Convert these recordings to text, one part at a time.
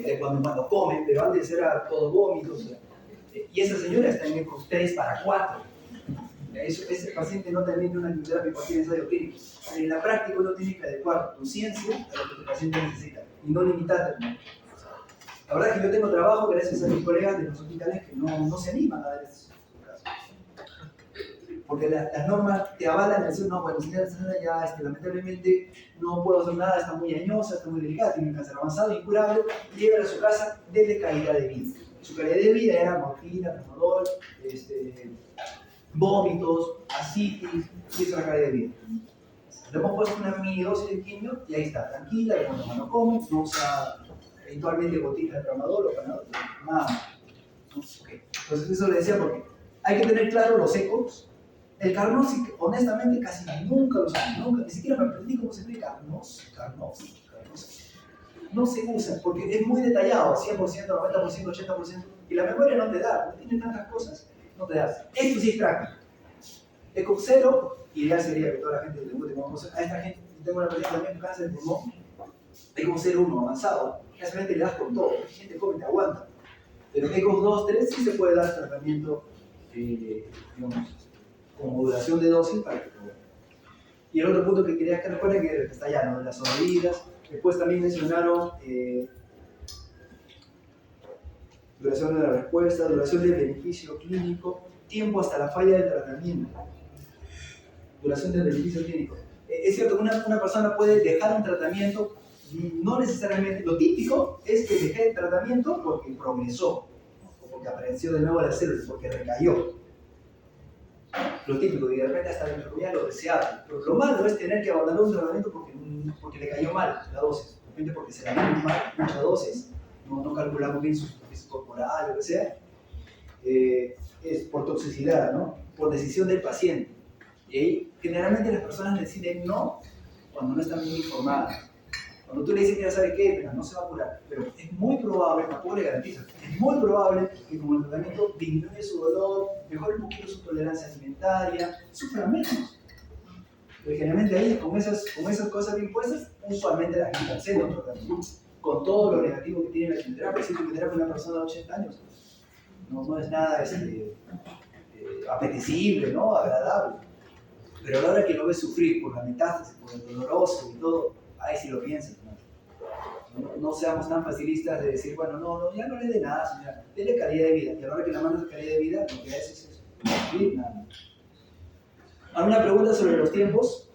de cuando comen, pero antes era todo vómitos. Y esa señora está en ECOG 3 para 4. Ese paciente no termina una quimioterapia por ensayo clínico. En la práctica uno tiene que adecuar tu ciencia a lo que el paciente necesita y no limitarte. La verdad es que yo tengo trabajo gracias a mis colegas de los hospitales que no se animan a dar estos casos. Porque las normas te avalan y dicen, no, bueno, señora ya lamentablemente no puedo hacer nada, está muy añosa, está muy delicada, tiene un cáncer avanzado, incurable, y llega a su casa desde calidad de vida. Su calidad de vida era morfina, tramadol, vómitos, ascitis, y esa es la calidad de vida. Le hemos puesto una mini dosis de quimio y ahí está, tranquila, cuando no come, no usa eventualmente gotitas de tramadol o panadol, nada. Okay. Entonces eso le decía porque hay que tener claro los ecos. El Carnosi, honestamente, casi nunca lo usan, nunca, ni siquiera me aprendí cómo se explica Carnosi. No se usa porque es muy detallado, 100%, 90%, 80%, y la memoria no te da, no tiene tantas cosas, no te da. Esto sí es práctico. ECOG 0, ideal sería que toda la gente le guste como cosa. A esta gente, tengo una paciente también con cáncer de pulmón, ECOG 0,1 avanzado, a esa gente le das con todo, la gente come y te aguanta. Pero ECOG 2, 3 sí se puede dar tratamiento, digamos, con modulación de dosis para que lo vean. Y el otro punto que quería que recuerden que está ya, ¿no? Las sobrevidas. Después también mencionaron duración de la respuesta, duración del beneficio clínico, tiempo hasta la falla del tratamiento. Duración del beneficio clínico. Es cierto que una persona puede dejar un tratamiento, no necesariamente, lo típico es que deje el tratamiento porque progresó, o porque apareció de nuevo la célula, porque recayó. Lo típico, y de repente hasta ya lo deseable. Pero lo malo es tener que abandonar un tratamiento porque le cayó mal la dosis, de repente porque se le dio mal mucha dosis, no calculamos bien su superficie corporal, lo que sea, es por toxicidad, ¿no? Por decisión del paciente. Y ahí generalmente las personas deciden no cuando no están bien informadas. Cuando tú le dices que ya sabe qué, pero no se va a curar, pero es muy probable, tampoco le garantizo, es muy probable que como el tratamiento disminuye su dolor, mejore un poquito su tolerancia alimentaria, sufra menos. Porque generalmente ahí, con esas cosas bien puestas, usualmente la gente accede a un tratamiento. Con todo lo negativo que tiene la quimioterapia, si quimioterapia una persona de 80 años, no es nada apetecible, ¿no? Agradable. Pero a la hora que lo ves sufrir por la metástasis, por el doloroso y todo, ahí sí lo piensas, ¿no? No seamos tan facilistas de decir, bueno, ya no le dé nada, señora, dele calidad de vida. Y a la hora que la mandas de calidad de vida, lo que haces es eso, sufrir nada. ¿Alguna pregunta sobre los tiempos?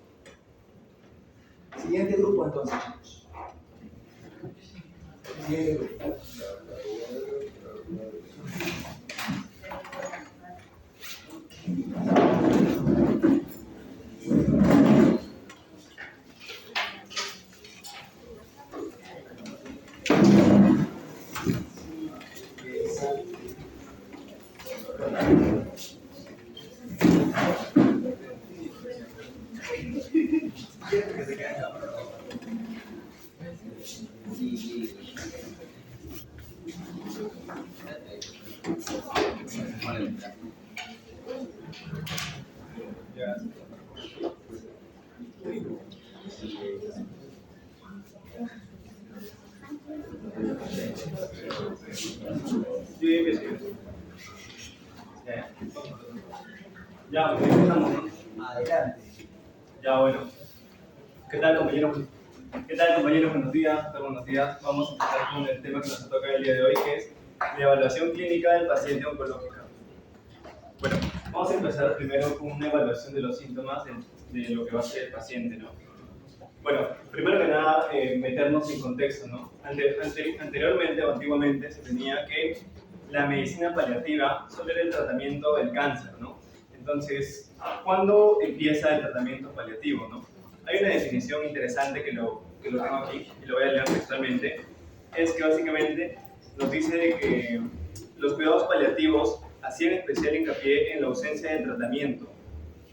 Siguiente grupo, entonces, chicos. Siguiente grupo. Ya, empezamos, ¿no? Adelante. Ya, bueno. ¿Qué tal, compañeros? Buenos días. Buenos días. Vamos a empezar con el tema que nos toca el día de hoy, que es la evaluación clínica del paciente oncológico. Bueno, vamos a empezar primero con una evaluación de los síntomas de lo que va a ser el paciente, ¿no? Bueno, primero que nada, meternos en contexto, ¿no? Anteriormente o antiguamente se tenía que la medicina paliativa solo era el tratamiento del cáncer, ¿no? Entonces, ¿cuándo empieza el tratamiento paliativo, no? Hay una definición interesante que lo tengo aquí y lo voy a leer textualmente. Es que básicamente nos dice de que los cuidados paliativos hacían especial hincapié en la ausencia de tratamiento,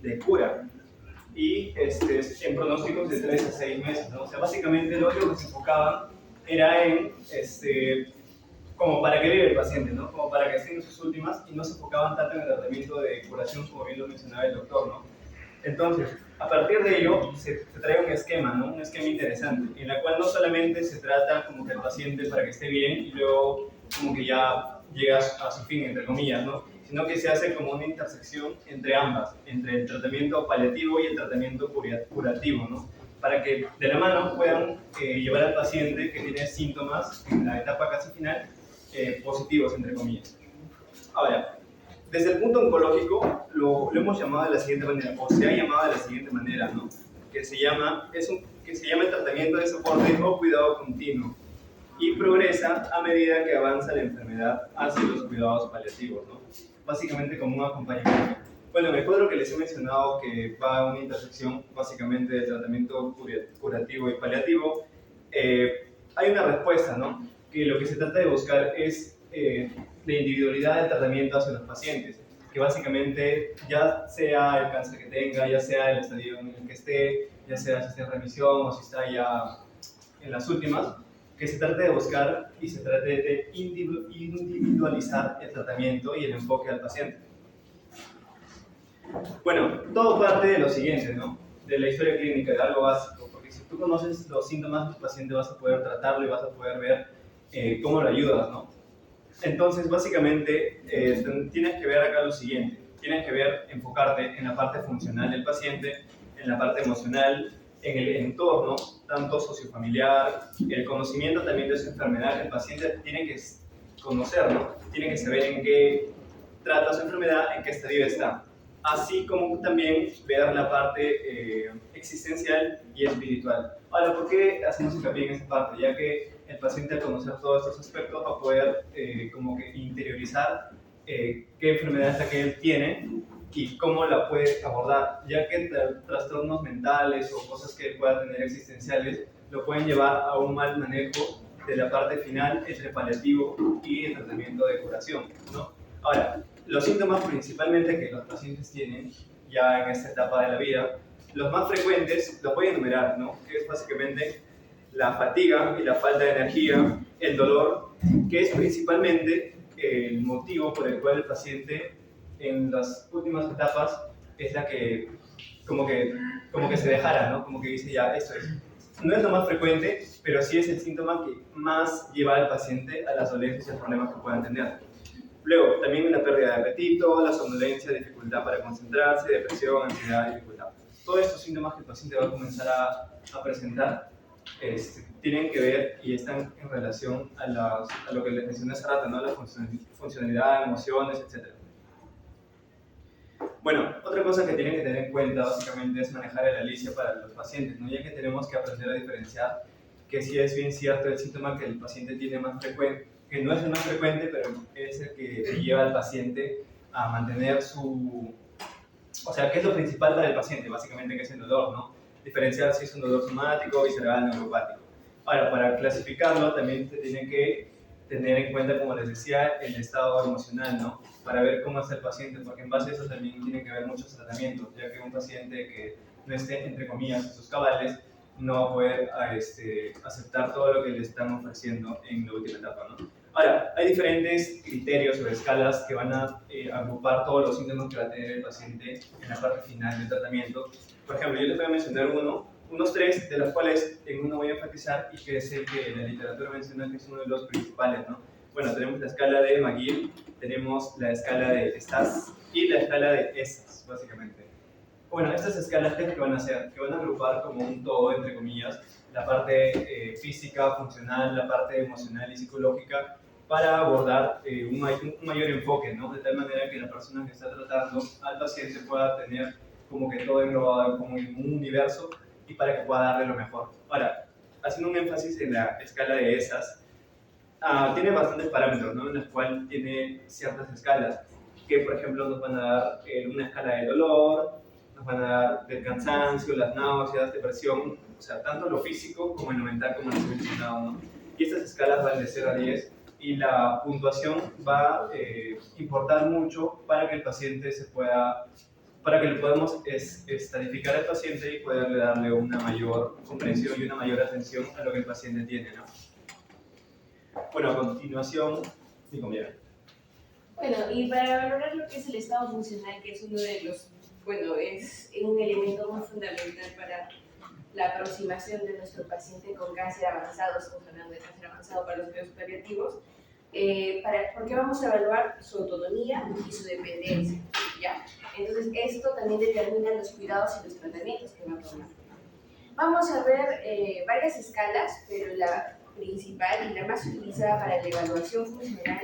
de cura, y en pronósticos de 3 a 6 meses, ¿no? O sea, básicamente lo único que se enfocaban era en como para que vive el paciente, ¿no? Como para que esté en sus últimas, y no se enfocaban tanto en el tratamiento de curación, como bien lo mencionaba el doctor, ¿no? Entonces, a partir de ello, se trae un esquema, ¿no? Un esquema interesante, en la cual no solamente se trata como que el paciente para que esté bien y luego como que ya llega a su fin, entre comillas, ¿no? Sino que se hace como una intersección entre ambas, entre el tratamiento paliativo y el tratamiento curativo, ¿no? Para que de la mano puedan llevar al paciente que tiene síntomas en la etapa casi final positivos, entre comillas. Ahora, desde el punto oncológico lo hemos llamado de la siguiente manera, o se ha llamado de la siguiente manera, ¿no? Que se llama el tratamiento de soporte o cuidado continuo y progresa a medida que avanza la enfermedad hacia los cuidados paliativos, ¿no? Básicamente como un acompañamiento. Bueno, en el cuadro que les he mencionado que va a una intersección básicamente del tratamiento curativo y paliativo, hay una respuesta, ¿no? Que lo que se trata de buscar es la individualidad del tratamiento hacia los pacientes, que básicamente ya sea el cáncer que tenga, ya sea el estadio en el que esté, ya sea si está en remisión o si está ya en las últimas, que se trate de buscar y se trate de individualizar el tratamiento y el enfoque al paciente. Bueno, todo parte de lo siguiente, ¿no? De la historia clínica, de algo básico, porque si tú conoces los síntomas del paciente vas a poder tratarlo y vas a poder ver cómo lo ayudas, ¿no? Entonces, básicamente, tienes que ver acá lo siguiente. Tienes que ver, enfocarte en la parte funcional del paciente, en la parte emocional, en el entorno, tanto sociofamiliar, el conocimiento también de su enfermedad. El paciente tiene que conocer, ¿no? Tiene que saber en qué trata su enfermedad, en qué estadio está. Así como también ver la parte existencial y espiritual. Ahora, ¿por qué hacemos hincapié en esa parte? Ya que el paciente, al conocer todos estos aspectos, va a poder como que interiorizar qué enfermedad es la que él tiene y cómo la puede abordar, ya que trastornos mentales o cosas que él pueda tener existenciales lo pueden llevar a un mal manejo de la parte final entre paliativo y el tratamiento de curación, ¿no? Ahora, los síntomas principalmente que los pacientes tienen ya en esta etapa de la vida, los más frecuentes los voy a enumerar, ¿no? Que es básicamente la fatiga y la falta de energía, el dolor, que es principalmente el motivo por el cual el paciente en las últimas etapas es la que como que se dejara, ¿no? Como que dice ya, esto es. No es lo más frecuente, pero sí es el síntoma que más lleva al paciente a las dolencias y los problemas que puedan tener. Luego, también la pérdida de apetito, la somnolencia, dificultad para concentrarse, depresión, ansiedad, dificultad. Todos estos síntomas que el paciente va a comenzar a presentar tienen que ver y están en relación a lo que les mencioné hace rato, ¿no? La funcionalidad, emociones, etc. Bueno, otra cosa que tienen que tener en cuenta básicamente es manejar el alicia para los pacientes, ¿no? Ya que tenemos que aprender a diferenciar que sí es bien cierto el síntoma que el paciente tiene más frecuente, que no es el más frecuente, pero es el que lleva al paciente a mantener su... O sea, ¿qué es lo principal para el paciente? Básicamente, que es el dolor, ¿no? Diferenciar si es un dolor somático, visceral, neuropático. Ahora, para clasificarlo también se tiene que tener en cuenta, como les decía, el estado emocional, ¿no? Para ver cómo está el paciente, porque en base a eso también tiene que ver muchos tratamientos, ya que un paciente que no esté, entre comillas, en sus cabales, no va a poder aceptar todo lo que le están ofreciendo en la última etapa, ¿no? Ahora, hay diferentes criterios o escalas que van a agrupar todos los síntomas que va a tener el paciente en la parte final del tratamiento. Por ejemplo, yo les voy a mencionar unos tres, de los cuales en uno voy a enfatizar y que es el que la literatura menciona que es uno de los principales, ¿no? Bueno, tenemos la escala de McGill, tenemos la escala de Stas y la escala de ESAS, básicamente. Bueno, estas escalas, ¿qué van a hacer? Que van a agrupar como un todo, entre comillas, la parte física, funcional, la parte emocional y psicológica, para abordar un mayor enfoque, ¿no? De tal manera que la persona que está tratando al paciente pueda tener como que todo englobado como en un universo y para que pueda darle lo mejor. Ahora, haciendo un énfasis en la escala de esas, tiene bastantes parámetros, ¿no? En los cuales tiene ciertas escalas, que por ejemplo nos van a dar una escala de dolor, nos van a dar del cansancio, las náuseas, depresión, o sea, tanto lo físico como en lo mental, como les he mencionado, ¿no? Y estas escalas van de 0 a 10 y la puntuación va a importar mucho para que el paciente para que le podamos estadificar al paciente y poderle darle una mayor comprensión y una mayor atención a lo que el paciente tiene, ¿no? Bueno, a continuación, sí, compañera. Bueno, y para valorar lo que es el estado funcional, que es uno de los bueno, es un elemento muy fundamental para la aproximación de nuestro paciente con cáncer avanzado, estamos hablando de cáncer avanzado para los cuidados paliativos, porque vamos a evaluar su autonomía y su dependencia, ¿ya? Entonces, esto también determina los cuidados y los tratamientos que va a tomar. Vamos a ver varias escalas, pero la principal y la más utilizada para la evaluación funcional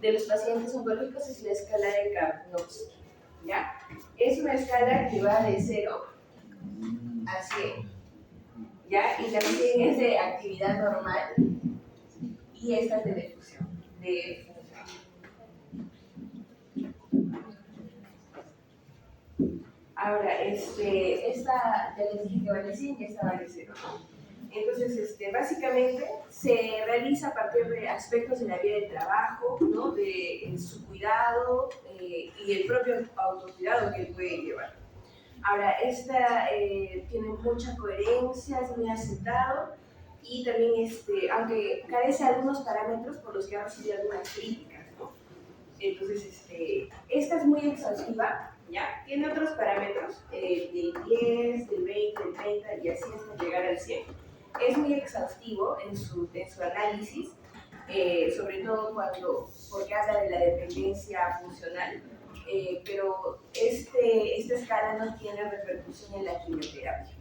de los pacientes oncológicos es la escala de Karnofsky, ¿ya? Es una escala que va de 0 a 100, ¿ya? Y también es de actividad normal y esta es de difusión, de función. Ahora, esta ya les dije que vale 100 y esta vale 0. Entonces, básicamente se realiza a partir de aspectos de la vida de trabajo, ¿no? De su cuidado y el propio autocuidado que él puede llevar. Ahora, esta tiene mucha coherencia, es muy aceptado y también, aunque carece de algunos parámetros por los que ha recibido algunas críticas, ¿no? Entonces, esta es muy exhaustiva, ¿ya? Tiene otros parámetros, del 10, del 20, del 30 y así hasta llegar al 100. Es muy exhaustivo en su análisis, sobre todo porque habla de la dependencia funcional, pero esta escala no tiene repercusión en la quimioterapia,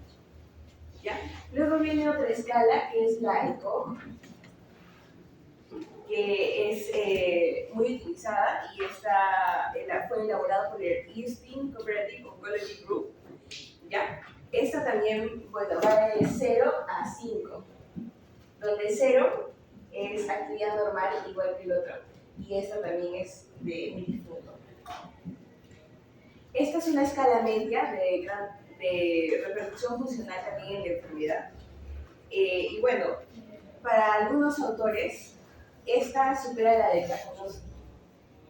¿ya? Luego viene otra escala que es la ECOG, que es muy utilizada y fue elaborada por el Eastern Cooperative Oncology Group, ¿ya? Esta también, bueno, va de 0 a 5, donde 0 es actividad normal igual que el otro, y esta también es de multifunción. Esta es una escala media de repercusión funcional también en la enfermedad. Y bueno, para algunos autores, esta supera la de Karnofsky,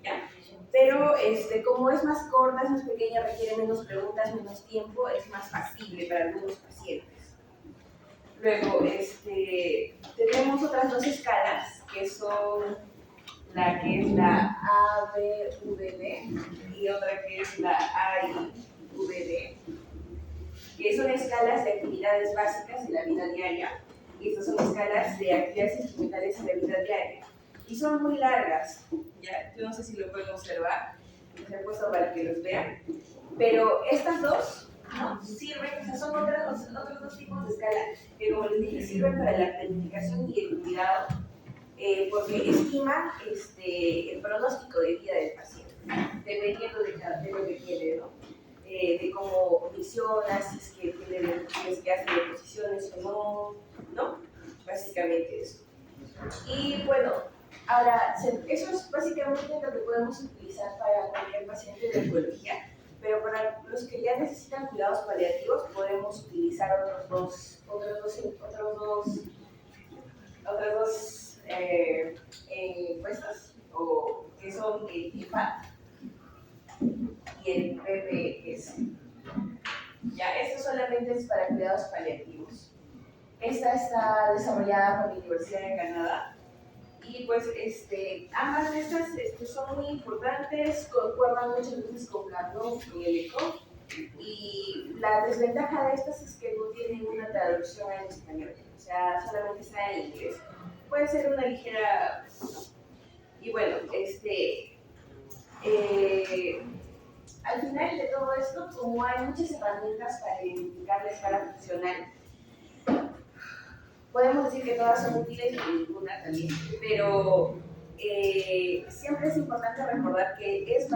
¿ya? Pero como es más corta, es más pequeña, requiere menos preguntas, menos tiempo, es más factible para algunos pacientes. Luego, tenemos otras dos escalas, que son la que es la ABVD y otra que es la AIVD, que son escalas de actividades básicas de la vida diaria, y estas son escalas de actividades instrumentales en la vida diaria. Y son muy largas, ya, yo no sé si lo pueden observar, les he puesto para que los vean, pero estas dos, ¿no? Sirven, o sea, son otros dos tipos de escala que, como les dije, sirven para la planificación y el cuidado, porque estiman el pronóstico de vida del paciente, dependiendo de lo que tiene, ¿no? De cómo visiona, si es que hace deposiciones o no, básicamente eso. Y bueno, ahora, eso es básicamente lo que podemos utilizar para cualquier paciente de oncología, pero para los que ya necesitan cuidados paliativos podemos utilizar otras dos encuestas, que son el IFAT y el PPS. Ya, esto solamente es para cuidados paliativos. Esta está desarrollada por la Universidad de Canadá y pues ambas de estas son muy importantes, concuerdan muchas veces con Karnofsky y el ECOG, y la desventaja de estas es que no tienen una traducción en español, o sea, solamente está en inglés. Puede ser una ligera... Y bueno, al final de todo esto, como hay muchas herramientas para identificar la escala funcional, podemos decir que todas son útiles y ninguna también, pero siempre es importante recordar que es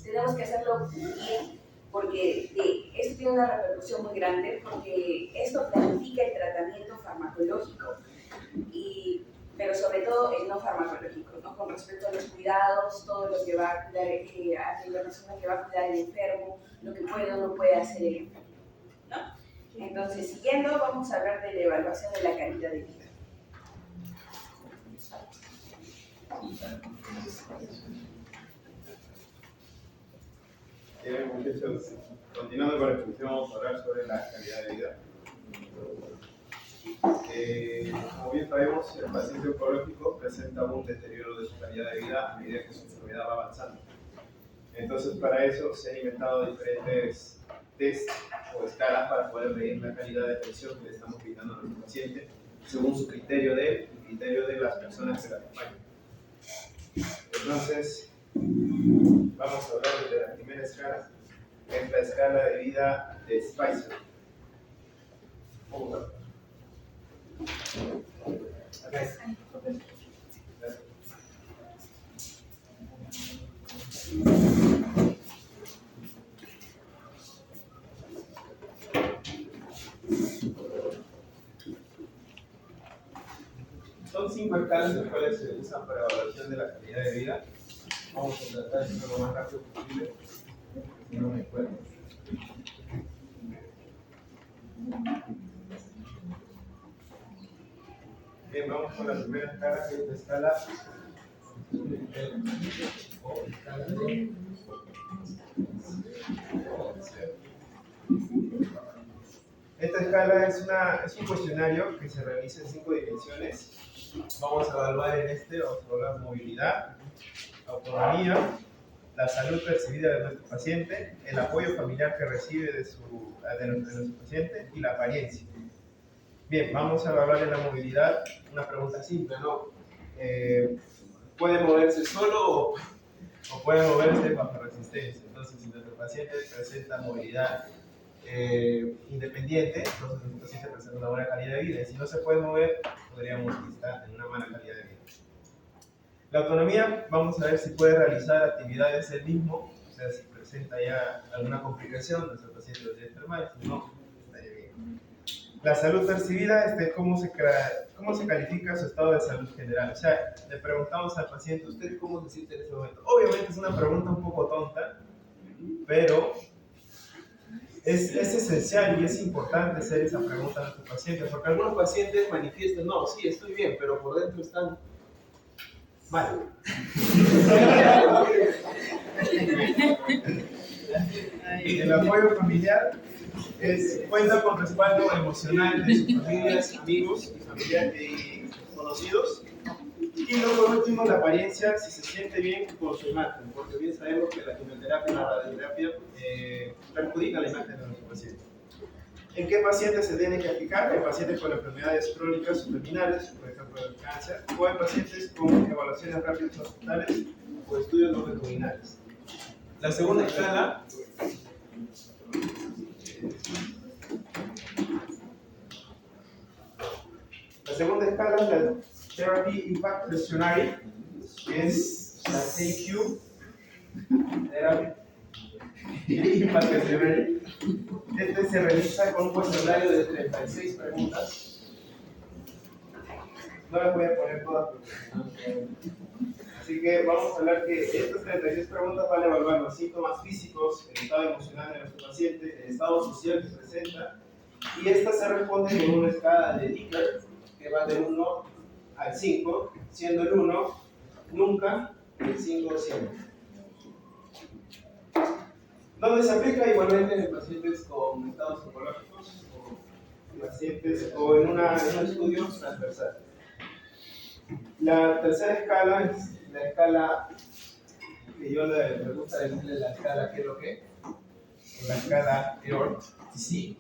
tenemos que hacerlo bien, porque esto tiene una repercusión muy grande, porque esto planifica el tratamiento farmacológico, pero sobre todo el no farmacológico, ¿no? Con respecto a los cuidados, todo lo que va a cuidar a la persona que va a cuidar el enfermo, lo que puede o no puede hacer el enfermo, ¿no? Entonces, siguiendo, vamos a hablar de la evaluación de la calidad de vida. Muchachos, continuando con la exposición, vamos a hablar sobre la calidad de vida. Como bien sabemos, el paciente oncológico presenta un deterioro de su calidad de vida a medida que su enfermedad va avanzando. Entonces, para eso se han inventado diferentes test o escalas para poder medir la calidad de atención que le estamos brindando a nuestro paciente según su criterio de él y criterio de las personas que la acompañan. Entonces, vamos a hablar de la primera escala, que es la escala de vida de Spicer. Vamos a ver. Acá es. Son 5 escalas las cuales se usan para evaluación de la calidad de vida. Vamos a tratar de hacerlo lo más rápido posible, si no me acuerdo. Bien, vamos con la primera escala, que es la escala o escala de Esta escala es un cuestionario que se realiza en 5 dimensiones. Vamos a evaluar vamos a evaluar movilidad, autonomía, la salud percibida de nuestro paciente, el apoyo familiar que recibe de nuestro paciente y la apariencia. Bien, vamos a evaluar en la movilidad una pregunta simple, ¿no? ¿Puede moverse solo o puede moverse bajo resistencia? Entonces, si nuestro paciente presenta movilidad independiente, entonces nuestro paciente presenta una buena calidad de vida. Y si no se puede mover, podríamos estar en una mala calidad de vida. La autonomía, vamos a ver si puede realizar actividades él mismo, o sea, si presenta ya alguna complicación, nuestro paciente debería enfermar, si no, estaría bien. La salud percibida, ¿cómo se califica su estado de salud general? O sea, le preguntamos al paciente, ¿usted cómo se siente en ese momento? Obviamente es una pregunta un poco tonta, pero es esencial y es importante hacer esa pregunta a nuestros pacientes, porque algunos pacientes manifiestan, no, sí, estoy bien, pero por dentro están mal. El apoyo familiar cuenta con respaldo emocional de sus familias, amigos y familiares y conocidos. Y luego, por último, la apariencia, si se siente bien con su imagen, porque bien sabemos que la quimioterapia y la radioterapia perjudican la imagen de nuestro paciente. ¿En qué pacientes se tiene que aplicar? En pacientes con enfermedades crónicas o terminales, por ejemplo el cáncer, o en pacientes con evaluaciones rápidas hospitales o estudios longitudinales. La segunda escala es la Therapy Impact Questionnaire, que es la TQ, Therapy Impact Questionnaire. Este se realiza con un cuestionario de 36 preguntas. No las voy a poner todas porque... Así que vamos a hablar que estas 36 preguntas van a evaluar los síntomas físicos, el estado emocional de nuestro paciente, el estado social que presenta, y estas se responden con una escala de Likert que va del 1 al 5, siendo el 1 nunca y el 5 siempre. ¿Dónde se aplica? Igualmente en pacientes con estados oncológicos o en un estudio transversal. La tercera escala es la escala que yo me gusta decirle la escala ¿qué es lo que? La escala EORTC.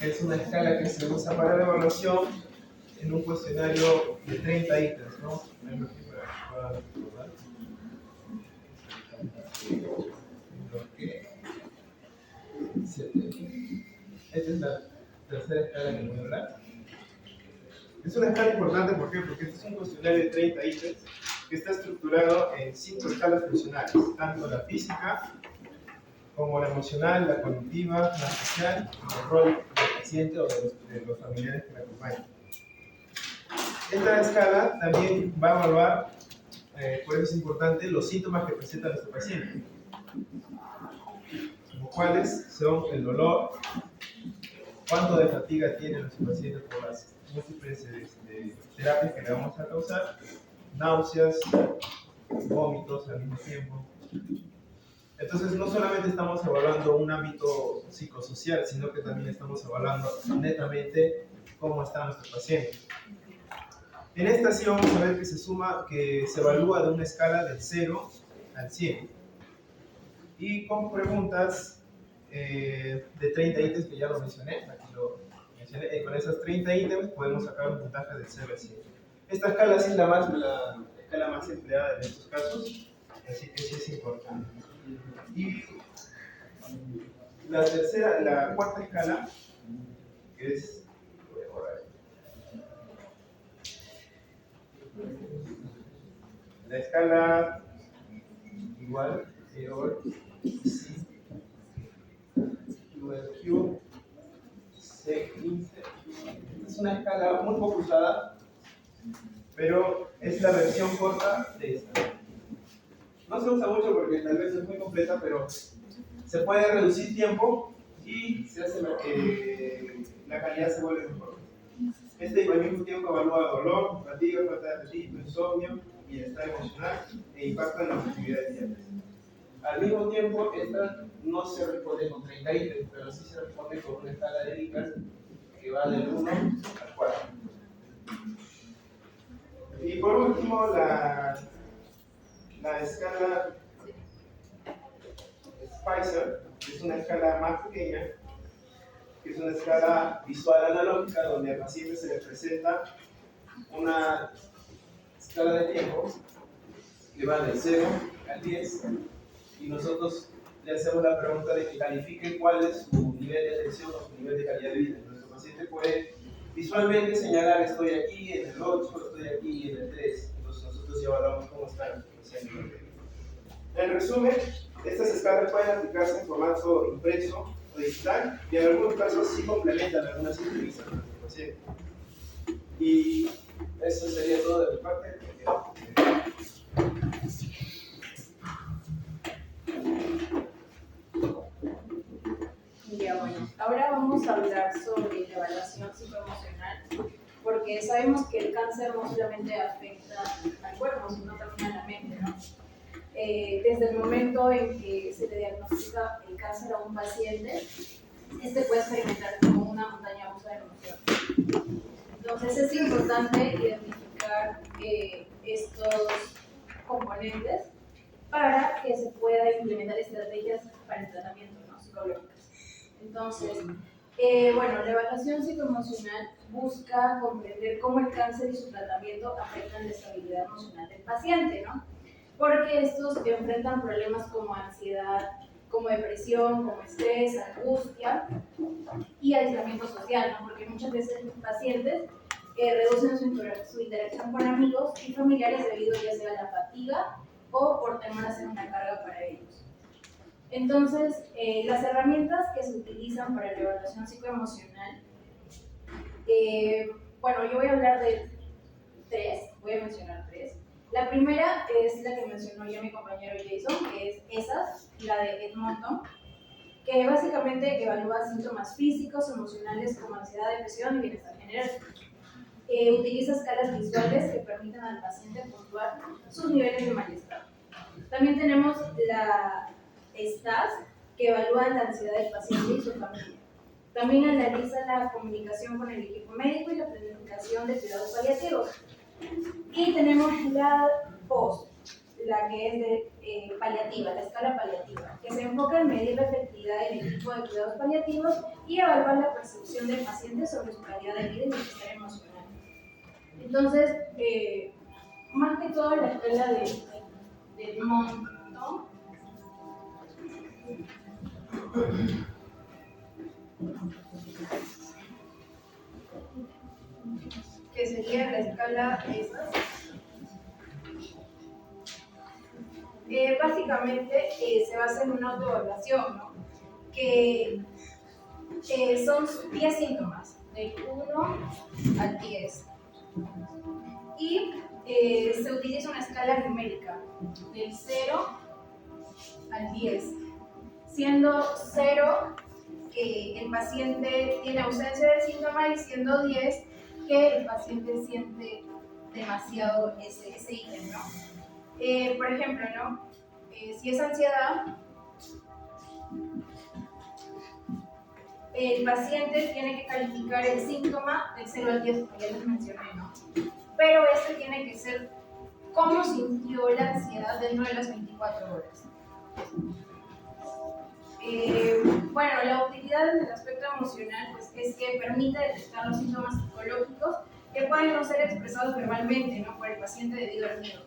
Es una escala que se usa para la evaluación en un cuestionario de 30 ítems, ¿no? Esta es la tercera escala que voy a hablar. Es una escala importante, ¿por qué? Porque este es un cuestionario de 30 ítems que está estructurado en 5 escalas funcionales, tanto la física como la emocional, la cognitiva, la social y el rol del paciente o de los familiares que la acompañan. Esta escala también va a evaluar, por eso es importante, los síntomas que presenta nuestro paciente, como cuáles son el dolor, cuánto de fatiga tiene nuestro paciente por las múltiples terapias que le vamos a causar, náuseas, vómitos al mismo tiempo. Entonces no solamente estamos evaluando un ámbito psicosocial, sino que también estamos evaluando netamente cómo está nuestro paciente. En esta sí vamos a ver que se evalúa de una escala del 0 al 100. y con preguntas de 30 ítems que ya lo mencioné. Aquí lo mencioné. Con esos 30 ítems podemos sacar un puntaje del 0 al 100. Esta escala sí es la escala más empleada en estos casos, así que sí es importante. Y la cuarta escala, que es, voy a borrar, la escala igual, peor, sí, Q, C15, es una escala muy poco usada, pero es la versión corta de esta. No se usa mucho porque tal vez es muy completa, pero se puede reducir tiempo y se hace la calidad se vuelve mejor. Al mismo tiempo evalúa dolor, fatiga, falta de apetito, insomnio, bienestar emocional e impacto en las actividades diarias. Al mismo tiempo, esta no se responde con 30 ítems, pero sí se responde con una escala de Likert que va del 1 al 4. Y por último, la escala Spicer, que es una escala más pequeña, que es una escala visual analógica donde al paciente se le presenta una escala de tiempo que va del 0 al 10 y nosotros le hacemos la pregunta de que califique cuál es su nivel de atención o su nivel de calidad de vida. Nuestro paciente puede visualmente señalar estoy aquí en el 8, estoy aquí en el 3. Entonces nosotros ya evaluamos cómo está el paciente. En resumen, estas escalas pueden aplicarse en formato impreso o digital y en algunos casos sí complementan algunas entrevistas con el paciente. Y eso sería todo de mi parte. Ya, bueno, ahora vamos a hablar sobre la evaluación psicoemocional, porque sabemos que el cáncer no solamente afecta al cuerpo, sino también a la mente, ¿no? Desde el momento en que se le diagnostica el cáncer a un paciente, este puede experimentar como una montaña rusa de emociones. Entonces es importante identificar estos componentes para que se pueda implementar estrategias para el tratamiento, ¿no?, psicológicas. Entonces, bueno, la evaluación psicoemocional busca comprender cómo el cáncer y su tratamiento afectan la estabilidad emocional del paciente, ¿no? Porque estos enfrentan problemas como ansiedad, como depresión, como estrés, angustia y aislamiento social, ¿no? Porque muchas veces los pacientes reducen su interacción con amigos y familiares debido ya sea a la fatiga o por temor a ser una carga para ellos. Entonces, las herramientas que se utilizan para la evaluación psicoemocional, bueno, yo voy a hablar de voy a mencionar tres. La primera es la que mencionó ya mi compañero Jason, que es la de Edmonton, que básicamente evalúa síntomas físicos, emocionales como ansiedad, depresión y bienestar general. Utiliza escalas visuales que permiten al paciente puntuar sus niveles de malestar. También tenemos la STAS, que evalúa la ansiedad del paciente y su familia. También analiza la comunicación con el equipo médico y la planificación de cuidados paliativos. Y tenemos la POST, la que es de paliativa, la escala paliativa, que se enfoca en medir la efectividad del equipo de cuidados paliativos y evaluar la percepción del paciente sobre su calidad de vida y bienestar emocional. Entonces, más que todo la escala de Monton, que sería la escala ESAS, básicamente se basa en una autoevaluación, ¿no? Que son 10 síntomas, del 1 al 10. Y se utiliza una escala numérica, del 0 al 10, siendo 0 que el paciente tiene ausencia del síntoma y siendo 10 que el paciente siente demasiado ese ítem, ¿no? Por ejemplo, ¿no? Si es ansiedad, el paciente tiene que calificar el síntoma del 0 al 10, como ya les mencioné, ¿no? Pero este tiene que ser cómo sintió la ansiedad dentro de las 24 horas. Bueno, la utilidad en el aspecto emocional pues, es que permite detectar los síntomas psicológicos que pueden no ser expresados verbalmente, ¿no?, por el paciente debido al miedo.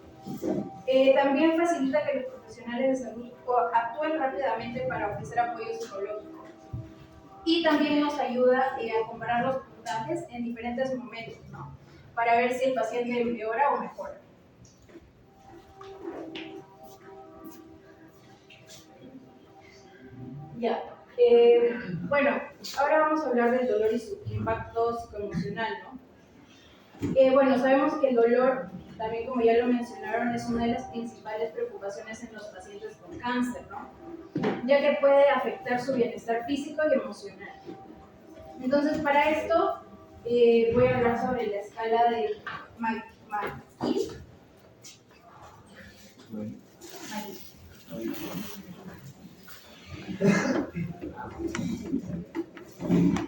También facilita que los profesionales de salud actúen rápidamente para ofrecer apoyo psicológico. Y también nos ayuda a comparar los puntajes en diferentes momentos, ¿no?, para ver si el paciente empeora o mejora. Ya. Bueno, ahora vamos a hablar del dolor y su impacto psicoemocional, ¿no? Bueno, sabemos que el dolor, también como ya lo mencionaron, es una de las principales preocupaciones en los pacientes con cáncer, ¿no?, ya que puede afectar su bienestar físico y emocional. Entonces, para esto, voy a hablar sobre la escala de Magee.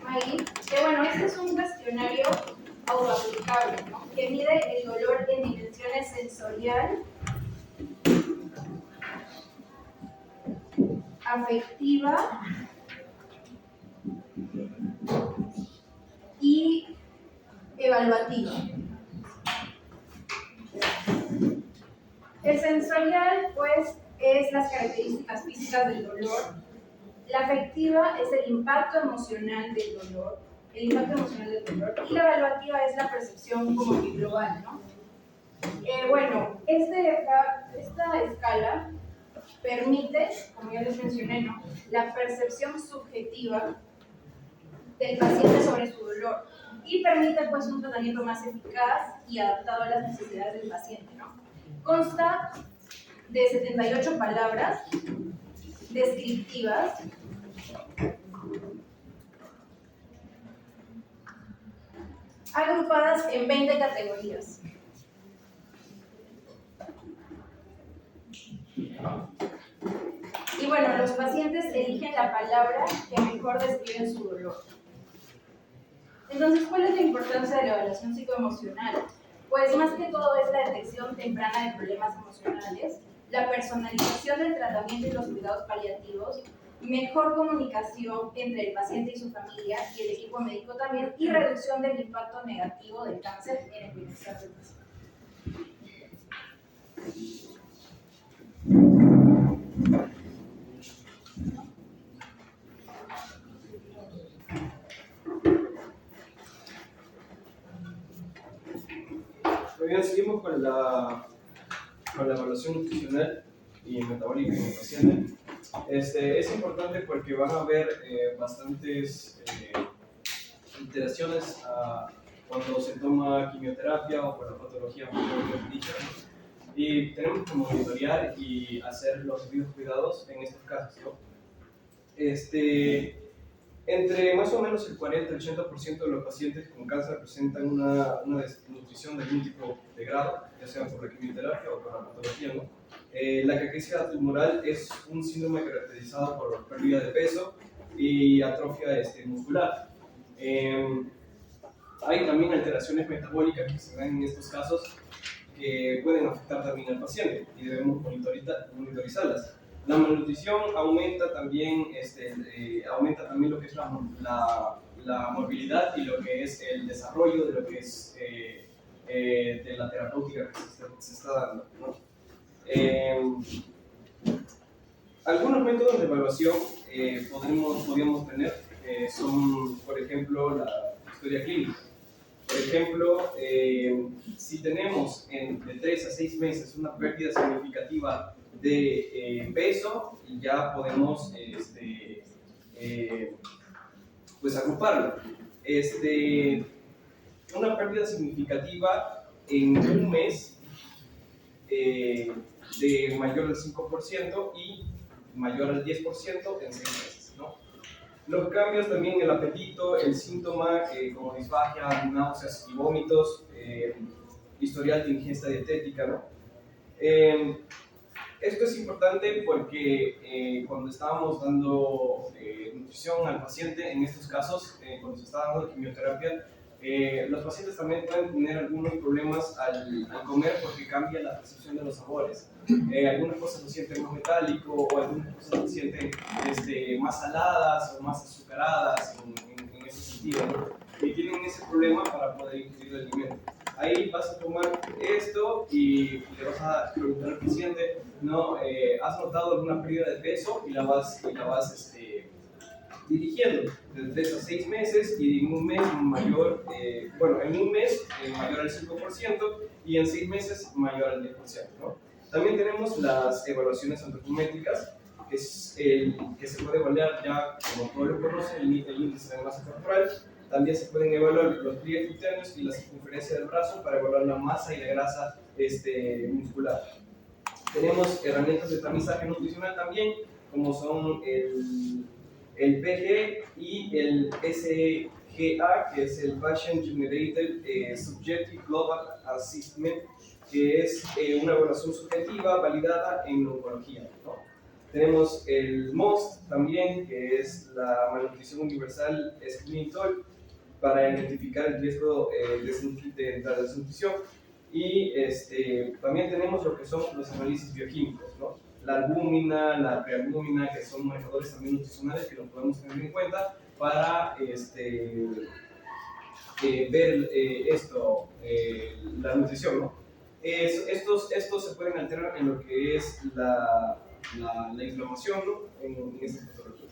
Magee, que bueno, este es un cuestionario autoaplicable, ¿no?, que mide el dolor en dimensiones sensorial, afectiva y evaluativa. El sensorial, pues, es las características físicas del dolor. La afectiva es el impacto emocional del dolor, y la evaluativa es la percepción como que global, ¿no? Bueno, esta escala permite, como ya les mencioné, ¿no?, la percepción subjetiva del paciente sobre su dolor y permite pues un tratamiento más eficaz y adaptado a las necesidades del paciente, ¿no? Consta de 78 palabras descriptivas agrupadas en 20 categorías. Y bueno, los pacientes eligen la palabra que mejor describe su dolor. Entonces, ¿cuál es la importancia de la evaluación psicoemocional? Pues más que todo es la detección temprana de problemas emocionales, la personalización del tratamiento y los cuidados paliativos, mejor comunicación entre el paciente y su familia y el equipo médico también, y reducción del impacto negativo del cáncer en el bienestar del paciente. Muy bien, seguimos con la evaluación nutricional y metabólica en el paciente. Es importante porque van a haber bastantes alteraciones cuando se toma quimioterapia o por la patología dicha, y tenemos que monitorear y hacer los debidos cuidados en estos casos, ¿no? Entre más o menos el 40 y 80% de los pacientes con cáncer presentan una desnutrición de algún tipo de grado, ya sea por la quimioterapia o por la patología, ¿no? La caquexia tumoral es un síndrome caracterizado por pérdida de peso y atrofia muscular. Hay también alteraciones metabólicas que se dan en estos casos que pueden afectar también al paciente y debemos monitorizarlas. La malnutrición aumenta también lo que es la morbilidad y lo que es el desarrollo de lo que es de la terapéutica que se está dando, ¿no? Algunos métodos de evaluación podríamos tener son, por ejemplo, la historia clínica. Por ejemplo, si tenemos de 3 a 6 meses una pérdida significativa de peso, ya podemos pues agruparlo. Una pérdida significativa en un mes de mayor al 5% y mayor al 10% en 6 meses, ¿no? Los cambios también en el apetito, el síntoma como disfagia, náuseas y vómitos, historial de ingesta dietética, ¿no? Esto es importante porque cuando estábamos dando nutrición al paciente, en estos casos, cuando se está dando quimioterapia, Los pacientes también pueden tener algunos problemas al comer porque cambia la percepción de los sabores. Algunas cosas lo sienten más metálico o algunas cosas lo sienten más saladas o más azucaradas en ese sentido, ¿no? Y tienen ese problema para poder ingerir el alimento. Ahí vas a tomar esto y le vas a preguntar al paciente, ¿no? ¿Has notado alguna pérdida de peso? Y la vas dirigiendo de 3 a 6 meses y en un mes mayor, en un mes mayor al 5% y en 6 meses mayor al 10%, ¿no? También tenemos las evaluaciones antropométricas, que es el que se puede evaluar ya, como todos lo conocen, el índice de masa corporal. También se pueden evaluar los pliegues internos y la circunferencia del brazo para evaluar la masa y la grasa muscular. Tenemos herramientas de tamizaje nutricional también, como son el PG y el SGA, que es el Patient Generated Subjective Global Assessment, que es una evaluación subjetiva validada en oncología, ¿no? Tenemos el MOST también, que es la Malnutrición Universal Screening Tool, para identificar el riesgo de la desnutrición. Y también tenemos lo que son los análisis bioquímicos, ¿no? La albúmina, la prealbúmina, que son marcadores también nutricionales que los podemos tener en cuenta para ver la nutrición, ¿no? Estos se pueden alterar en lo que es la inflamación, ¿no? En esta patología.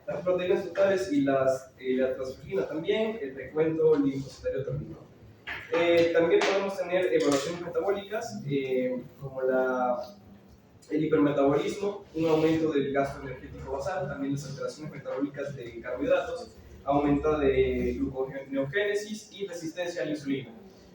Las proteínas totales y la transferrina también, el recuento linfocitario también, ¿no? También podemos tener evaluaciones metabólicas, como el hipermetabolismo, un aumento del gasto energético basal, también las alteraciones metabólicas de carbohidratos, aumento de gluconeogénesis y resistencia a la insulina.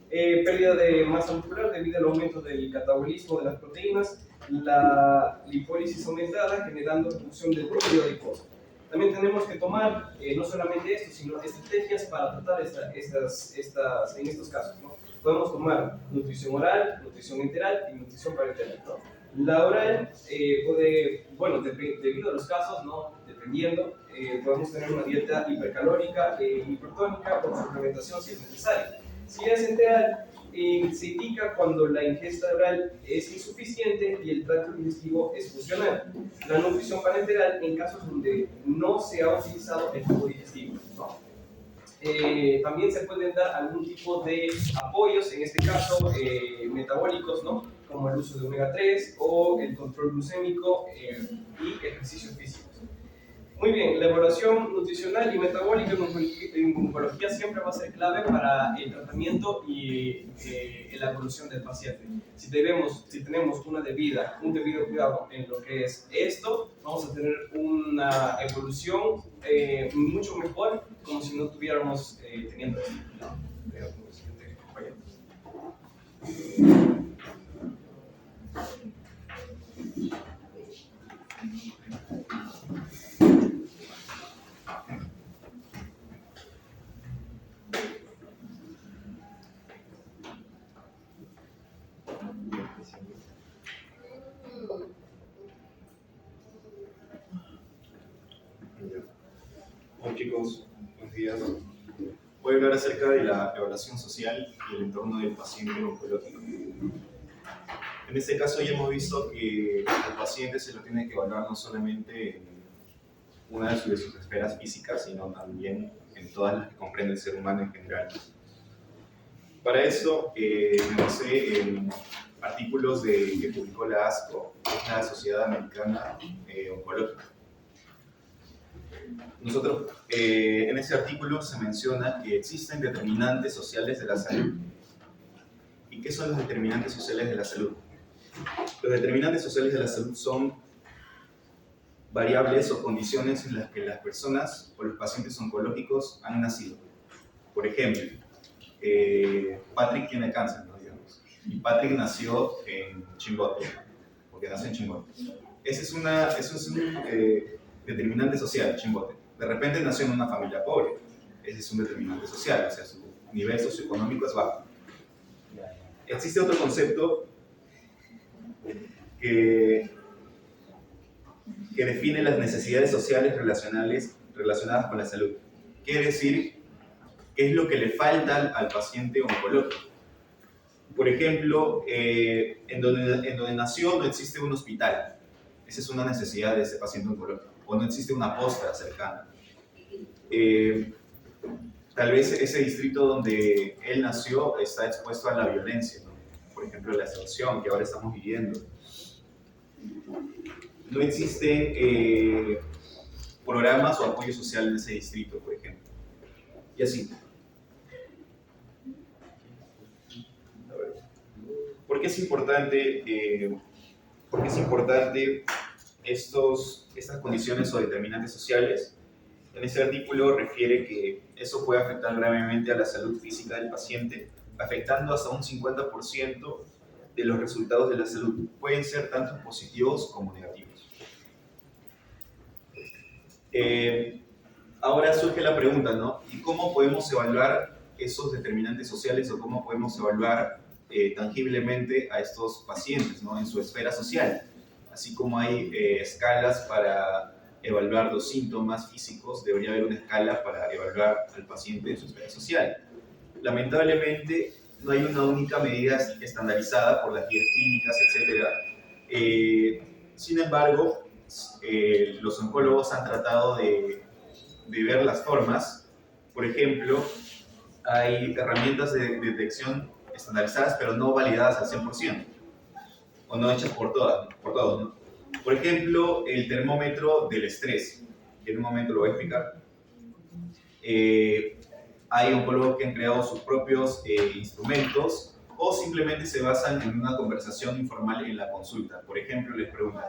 Pérdida de masa muscular debido al aumento del catabolismo de las proteínas, la lipólisis aumentada generando reducción del óxido adiposo. También tenemos que tomar no solamente esto, sino estrategias para tratar en estos casos, ¿no? Podemos tomar nutrición oral, nutrición enteral y nutrición parenteral, ¿no? La oral debido a los casos, ¿no? Dependiendo, podemos tener una dieta hipercalórica e hipertónica con suplementación si es necesario. Si es enteral, se indica cuando la ingesta oral es insuficiente y el tracto digestivo es funcional. La nutrición parenteral en casos donde no se ha utilizado el tubo digestivo, ¿no? También se pueden dar algún tipo de apoyos, en este caso metabólicos, ¿no? Como el uso de omega 3 o el control glucémico y ejercicio físico. Muy bien, la evaluación nutricional y metabólica en oncología siempre va a ser clave para el tratamiento y la evolución del paciente. Si tenemos un debido cuidado en lo que es esto, vamos a tener una evolución mucho mejor, como si no estuviéramos teniendo esto. Hola chicos, buenos días. Voy a hablar acerca de la evaluación social y el entorno del paciente oncológico. En este caso ya hemos visto que el paciente se lo tiene que evaluar no solamente en una de sus esferas físicas, sino también en todas las que comprende el ser humano en general. Para esto me basé en artículos que publicó la ASCO, que es la Sociedad Americana Oncológica. Nosotros, en ese artículo se menciona que existen determinantes sociales de la salud. ¿Y qué son los determinantes sociales de la salud? Los determinantes sociales de la salud son variables o condiciones en las que las personas o los pacientes oncológicos han nacido. Por ejemplo, Patrick tiene cáncer, ¿no? Digamos, y Patrick nació en Chimbote, porque nació en Chimbote. Ese es un determinante social, Chimbote. De repente nació en una familia pobre, ese es un determinante social, o sea, su nivel socioeconómico es bajo. Existe otro concepto que define las necesidades sociales relacionadas con la salud. Quiere decir qué es lo que le falta al paciente oncológico. Por ejemplo, en donde nació no existe un hospital. Esa es una necesidad de ese paciente oncológico. O no existe una posta cercana. Tal vez ese distrito donde él nació está expuesto a la violencia, ¿no? Por ejemplo, la extorsión que ahora estamos viviendo. No existen programas o apoyo social en ese distrito, por ejemplo. Y así. ¿Por qué es importante estas condiciones o determinantes sociales? En ese artículo refiere que eso puede afectar gravemente a la salud física del paciente, afectando hasta un 50% de los resultados de la salud. Pueden ser tanto positivos como negativos. Ahora surge la pregunta, ¿no? ¿Y cómo podemos evaluar esos determinantes sociales o cómo podemos evaluar tangiblemente a estos pacientes, ¿no? En su esfera social? Así como hay escalas para evaluar los síntomas físicos, debería haber una escala para evaluar al paciente en su esfera social. Lamentablemente, no hay una única medida estandarizada por las guías clínicas, etc. Sin embargo, los oncólogos han tratado de ver las formas. Por ejemplo, hay herramientas de detección estandarizadas, pero no validadas al 100%, o no hechas por todos, ¿no? Por ejemplo, el termómetro del estrés. En un momento lo voy a explicar. Hay oncólogos que han creado sus propios instrumentos o simplemente se basan en una conversación informal en la consulta. Por ejemplo, les preguntan,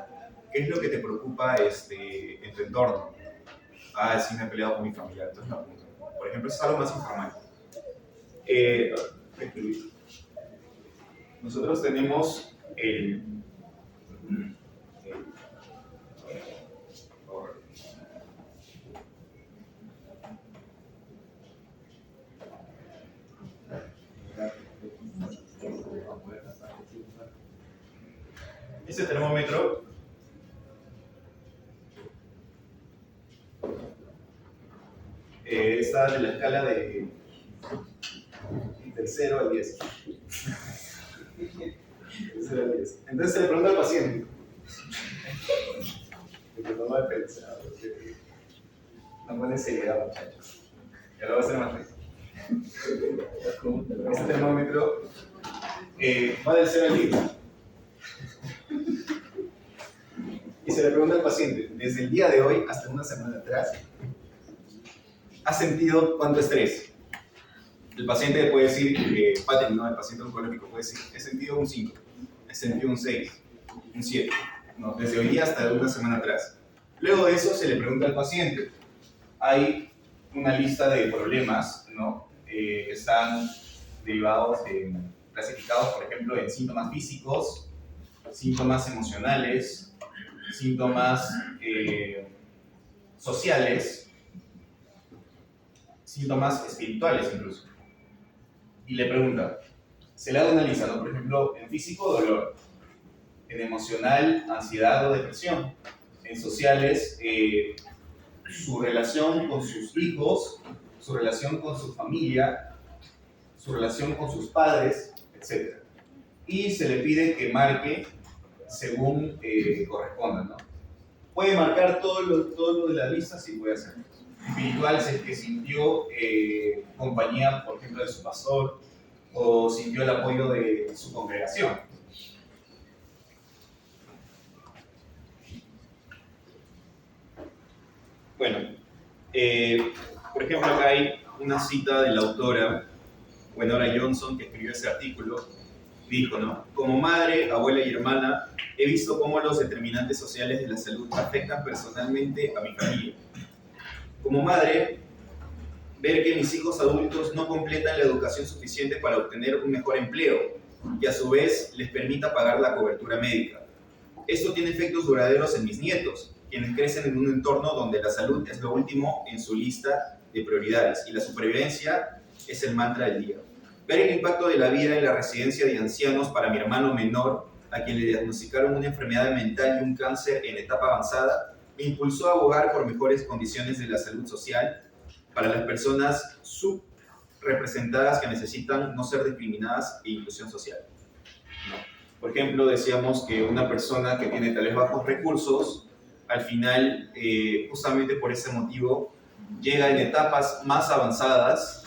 ¿qué es lo que te preocupa en tu entorno? Ah, sí, me he peleado con mi familiar. Entonces me apunto. Por ejemplo, es algo más informal. Nosotros tenemos este termómetro. Está de la escala del 0 al 10. Del 0 al 10. Entonces se le pregunta al paciente. Porque no va a pensar. No pone seriedad, muchachos. Ya lo va a hacer más rico. Este termómetro va del 0 al 10. Y se le pregunta al paciente, desde el día de hoy hasta una semana atrás, ¿has sentido cuánto estrés? El paciente puede decir, el paciente oncológico puede decir, he sentido un 5, he sentido un 6, un 7, no, desde hoy día hasta una semana atrás. Luego de eso se le pregunta al paciente, hay una lista de problemas, ¿no? Están derivados, clasificados, por ejemplo, en síntomas físicos, síntomas emocionales, síntomas sociales, síntomas espirituales incluso. Y le pregunta, se le da una lista, ¿no? Por ejemplo, en físico, dolor, en emocional, ansiedad o depresión, en sociales, su relación con sus hijos, su relación con su familia, su relación con sus padres, etc. Y se le pide que marque según corresponda, ¿no? Puede marcar todo lo de la lista, sí puede hacerlo. Espiritual es el que sintió compañía, por ejemplo, de su pastor, o sintió el apoyo de su congregación. Bueno, por ejemplo, acá hay una cita de la autora Wenora Johnson, que escribió ese artículo. Dijo, ¿no? Como madre, abuela y hermana, he visto cómo los determinantes sociales de la salud afectan personalmente a mi familia. Como madre, ver que mis hijos adultos no completan la educación suficiente para obtener un mejor empleo y a su vez les permita pagar la cobertura médica. Esto tiene efectos duraderos en mis nietos, quienes crecen en un entorno donde la salud es lo último en su lista de prioridades y la supervivencia es el mantra del día. Ver el impacto de la vida en la residencia de ancianos para mi hermano menor, a quien le diagnosticaron una enfermedad mental y un cáncer en etapa avanzada, me impulsó a abogar por mejores condiciones de la salud social para las personas representadas que necesitan no ser discriminadas e inclusión social, ¿no? Por ejemplo, decíamos que una persona que tiene tal vez bajos recursos, al final, justamente por ese motivo, llega en etapas más avanzadas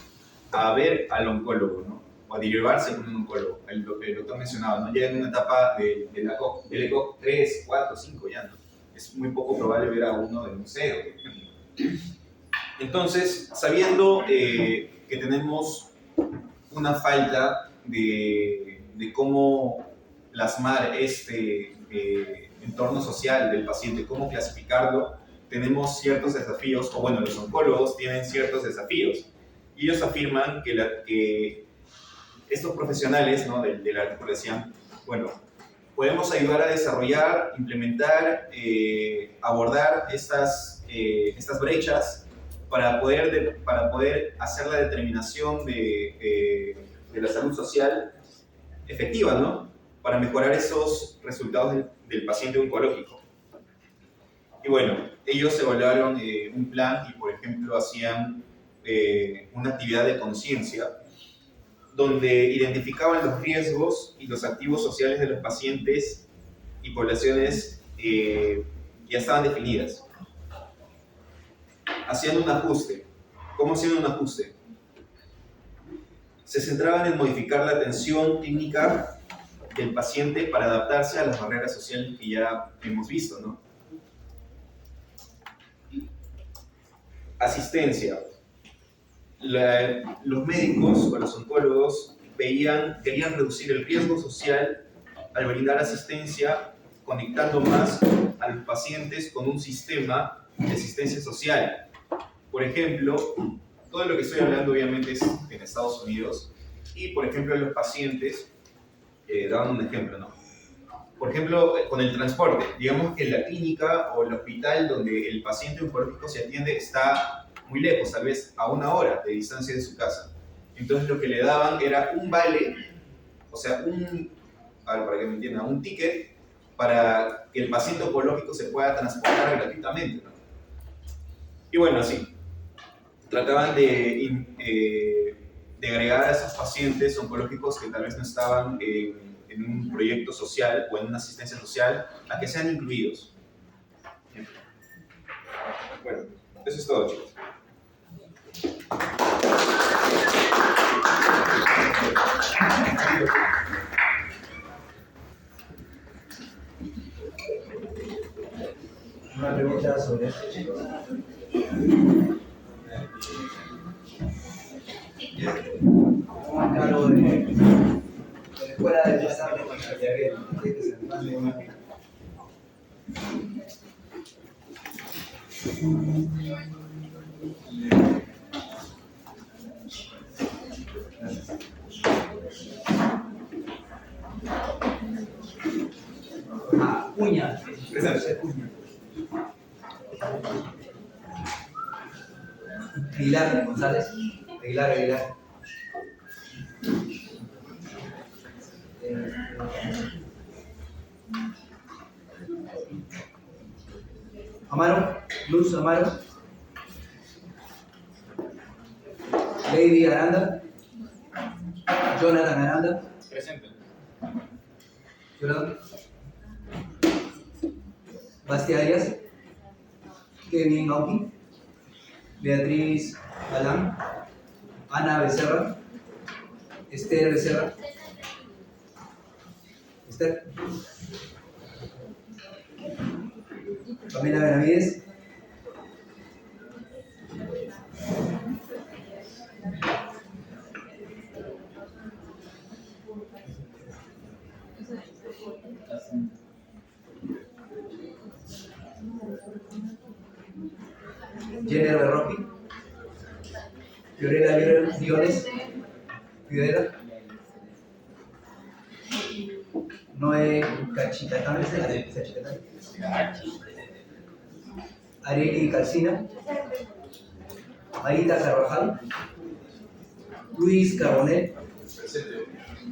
a ver al oncólogo, ¿no? O a derivarse con un oncólogo, lo que el doctor mencionaba, ¿no? Llega en una etapa del ECOG 3, 4, 5 ya, ¿no? Es muy poco probable ver a uno del museo, por ejemplo. Entonces, sabiendo que tenemos una falta de cómo plasmar este entorno social del paciente, cómo clasificarlo, tenemos ciertos desafíos, o bueno, los oncólogos tienen ciertos desafíos. Y ellos afirman que estos profesionales, ¿no?, del artículo decían, bueno, podemos ayudar a desarrollar, implementar, abordar estas brechas para poder hacer la determinación de la salud social efectiva, ¿no?, para mejorar esos resultados del paciente oncológico. Y bueno, ellos evaluaron un plan y, por ejemplo, hacían una actividad de conciencia donde identificaban los riesgos y los activos sociales de los pacientes y poblaciones ya estaban definidas. Hacían un ajuste. ¿Cómo hacían un ajuste? Se centraban en modificar la atención clínica del paciente para adaptarse a las barreras sociales que ya hemos visto, ¿no? Asistencia. Los médicos o los oncólogos querían reducir el riesgo social al brindar asistencia, conectando más a los pacientes con un sistema de asistencia social. Por ejemplo, todo lo que estoy hablando obviamente es en Estados Unidos, y por ejemplo los pacientes, daban un ejemplo, ¿no? Por ejemplo, con el transporte, digamos que la clínica o el hospital donde el paciente oncológico se atiende está muy lejos, tal vez a 1 hora de distancia de su casa. Entonces lo que le daban era un vale, o sea, para que me entiendan, un ticket para que el paciente oncológico se pueda transportar gratuitamente, ¿no? Y bueno, así, trataban de agregar a esos pacientes oncológicos que tal vez no estaban en un proyecto social o en una asistencia social, a que sean incluidos. Bueno, eso es todo, chicos. Una pregunta sobre esto, chicos. Acá lo de la escuela de pasar de Machiavelli, que se mande una. Uña, uña. Aguilar González. Aguilar. Amaro, Luz Amaro. Lady Aranda. Jonathan Aranda. Presente. Jonathan. Bastia Arias. Kevin Auki. Beatriz Galán. Ana Becerra. Esther Becerra. Esther. Pamela Benavides. Jenner Berroqui. Fiorella Violes. Fiorella. Noé Cachicatán. Areli Calcina. Marita Carvajal. Luis Carbonell.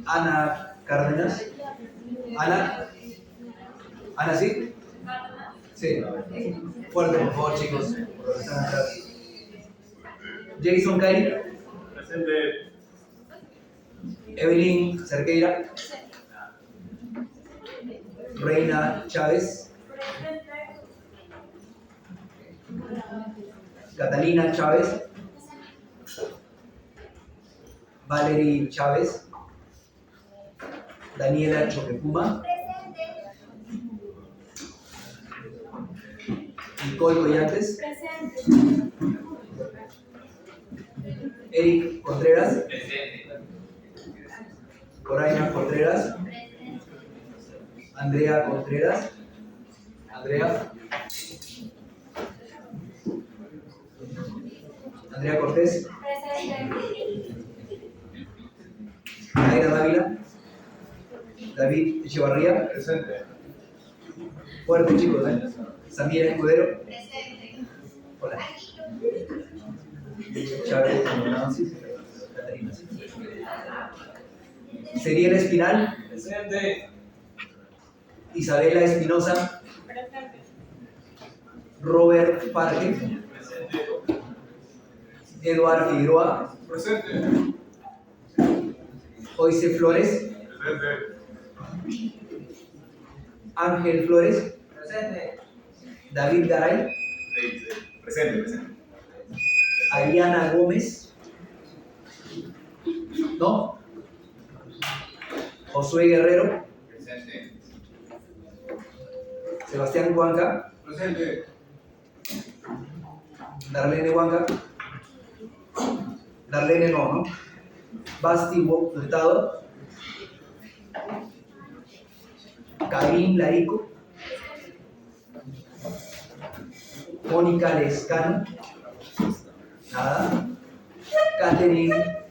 Ana Cárdenas. Ana, ¿sí? Sí. Fuerte, por favor, chicos. Jason Cari. Presente. Evelyn Cerqueira. Reina Chávez. Catalina Chávez. Valerie Chávez. Daniela Choquepuma. Nicole Collantes. Eric Contreras. Coraina Contreras. Andrea Contreras. Andrea. Andrea Cortés. Naira Dávila. David Echevarría. Presente. Fuerte, chicos, ¿eh? Samira Escudero. Hola. Chávez, Nancy, Catarina. Seriel Espinal. Presente. Isabela Espinosa. Robert Parque. Eduardo Figueroa. Presente. Joyce Flores. Presente. Ángel Flores. David Garay. Presente. Ariana Gómez. ¿No? Josué Guerrero. Presente. Sebastián Huanca. Presente. Darlene Huanca. Darlene no. Basti Hurtado. Karim Larico. Mónica Lescano. Nada. Catherine